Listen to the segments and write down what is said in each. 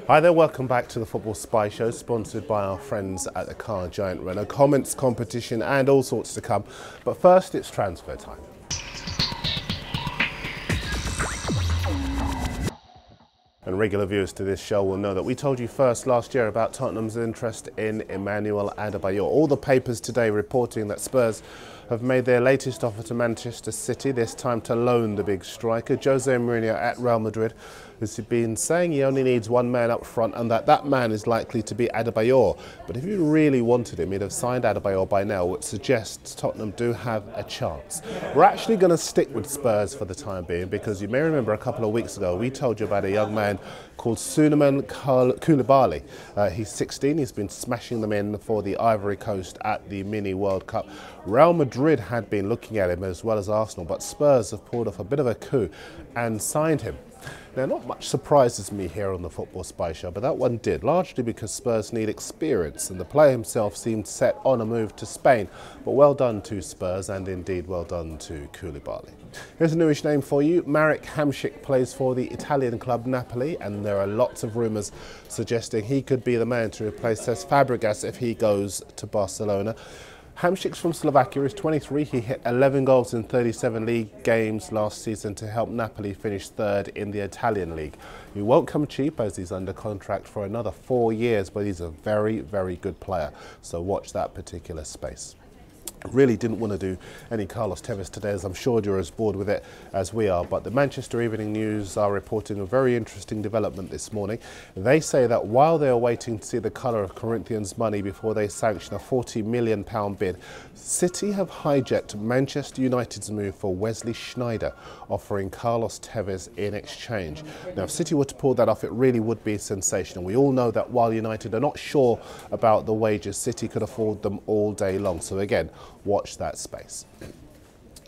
Hi there, welcome back to the Football Spy Show, sponsored by our friends at the car giant Renault. Comments, competition and all sorts to come. But first, it's transfer time. And regular viewers to this show will know that we told you first last year about Tottenham's interest in Emmanuel Adebayor. All the papers today reporting that Spurs have made their latest offer to Manchester City, this time to loan the big striker. Jose Mourinho at Real Madrid has been saying he only needs one man up front and that man is likely to be Adebayor. But if you really wanted him, he'd have signed Adebayor by now, which suggests Tottenham do have a chance. We're actually going to stick with Spurs for the time being because you may remember a couple of weeks ago we told you about a young man called Coulibaly. He's 16, he's been smashing them in for the Ivory Coast at the Mini World Cup. Real Madrid had been looking at him as well as Arsenal, but Spurs have pulled off a bit of a coup and signed him. Now, not much surprises me here on the Football Spy Show, but that one did, largely because Spurs need experience, and the player himself seemed set on a move to Spain. But well done to Spurs, and indeed well done to Coulibaly. Here's a newish name for you. Hamsik plays for the Italian club Napoli, and there are lots of rumours suggesting he could be the man to replace Cesc Fabregas if he goes to Barcelona. Hamsik's from Slovakia, he's 23, he hit 11 goals in 37 league games last season to help Napoli finish third in the Italian league. He won't come cheap as he's under contract for another 4 years, but he's a very, very good player, so watch that particular space. Really didn't want to do any Carlos Tevez today, as I'm sure you're as bored with it as we are, but the Manchester Evening News are reporting a very interesting development this morning. They say that while they are waiting to see the colour of Corinthians' money before they sanction a £40 million bid, City have hijacked Manchester United's move for Wesley Sneijder, offering Carlos Tevez in exchange. Now, if City were to pull that off, it really would be sensational. We all know that while United are not sure about the wages, City could afford them all day long. So again, watch that space.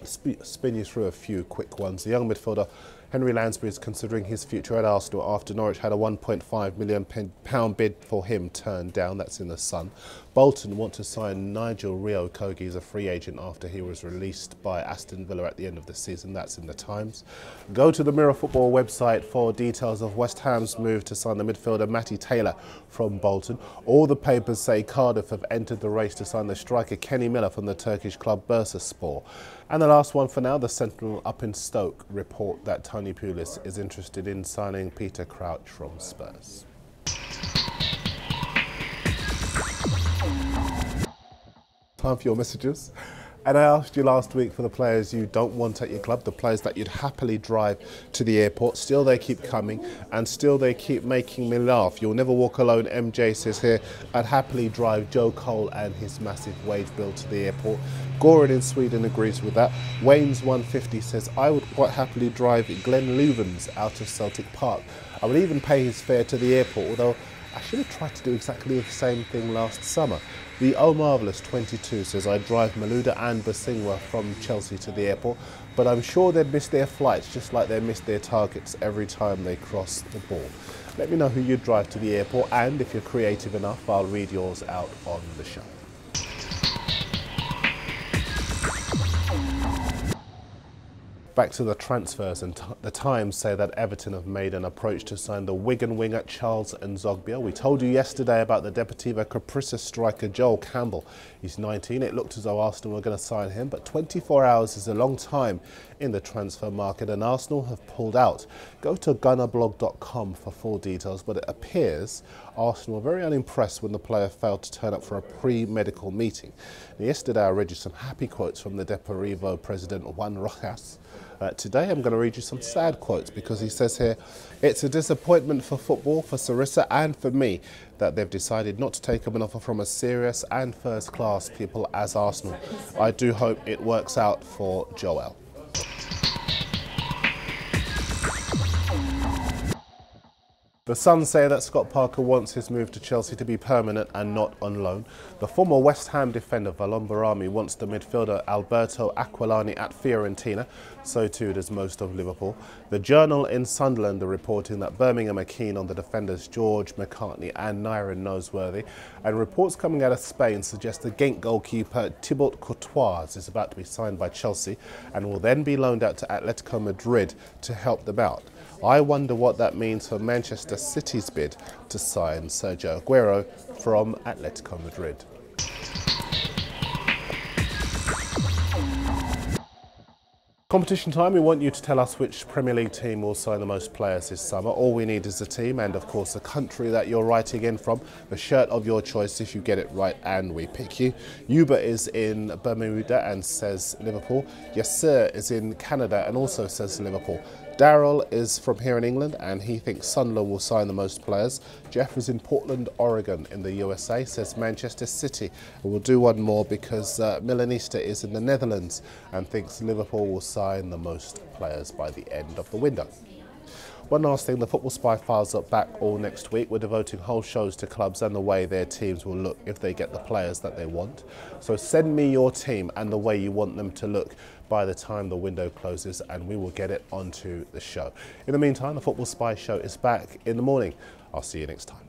Spin you through a few quick ones. The young midfielder Henry Lansbury is considering his future at Arsenal after Norwich had a £1.5 million bid for him turned down. That's in the Sun. Bolton want to sign Nigel Rio-Kogi as a free agent after he was released by Aston Villa at the end of the season. That's in the Times. Go to the Mirror Football website for details of West Ham's move to sign the midfielder Matty Taylor from Bolton. All the papers say Cardiff have entered the race to sign the striker Kenny Miller from the Turkish club Bursaspor. And the last one for now, the Sentinel up in Stoke report that Tony Pulis is interested in signing Peter Crouch from Spurs. Time for your messages. And I asked you last week for the players you don't want at your club, the players that you'd happily drive to the airport. Still they keep coming and still they keep making me laugh. You'll never walk alone, MJ says here. I'd happily drive Joe Cole and his massive wage bill to the airport. Goran in Sweden agrees with that. Wayne's 150 says, I would quite happily drive Glenn Luvens out of Celtic Park. I would even pay his fare to the airport, although I should have tried to do exactly the same thing last summer. The Oh Marvellous 22 says, I drive Malouda and Basingwa from Chelsea to the airport, but I'm sure they'd miss their flights just like they miss their targets every time they cross the ball. Let me know who you'd drive to the airport, and if you're creative enough, I'll read yours out on the show. Back to the transfers, and the Times say that Everton have made an approach to sign the Wigan winger Charles N'Zogbia. We told you yesterday about the Deportivo Caprices striker Joel Campbell. He's 19. It looked as though Arsenal were going to sign him, but 24 hours is a long time in the transfer market, and Arsenal have pulled out. Go to gunnerblog.com for full details, but it appears Arsenal were very unimpressed when the player failed to turn up for a pre-medical meeting. And yesterday I read you some happy quotes from the Deportivo president Juan Rojas. Today I'm going to read you some sad quotes because he says here, it's a disappointment for football, for Sarissa and for me that they've decided not to take up an offer from as serious and first-class people as Arsenal. I do hope it works out for Joel. The Sun say that Scott Parker wants his move to Chelsea to be permanent and not on loan. The former West Ham defender Valon Barami wants the midfielder Alberto Aquilani at Fiorentina. So too does most of Liverpool. The Journal in Sunderland are reporting that Birmingham are keen on the defenders George McCartney and Nyron Noseworthy. And reports coming out of Spain suggest the Genk goalkeeper Thibaut Courtois is about to be signed by Chelsea and will then be loaned out to Atletico Madrid to help them out. I wonder what that means for Manchester City's bid to sign Sergio Aguero from Atletico Madrid. Competition time. We want you to tell us which Premier League team will sign the most players this summer. All we need is a team and, of course, the country that you're writing in from, the shirt of your choice if you get it right and we pick you. Yuba is in Bermuda and says Liverpool. Yasser is in Canada and also says Liverpool. Daryl is from here in England and he thinks Sunderland will sign the most players. Jeff is in Portland, Oregon in the USA, says Manchester City. And we'll do one more because Milanista is in the Netherlands and thinks Liverpool will sign the most players by the end of the window. One last thing, the Football Spy files are back all next week. We're devoting whole shows to clubs and the way their teams will look if they get the players that they want. So send me your team and the way you want them to look by the time the window closes and we will get it onto the show. In the meantime, the Football Spy show is back in the morning. I'll see you next time.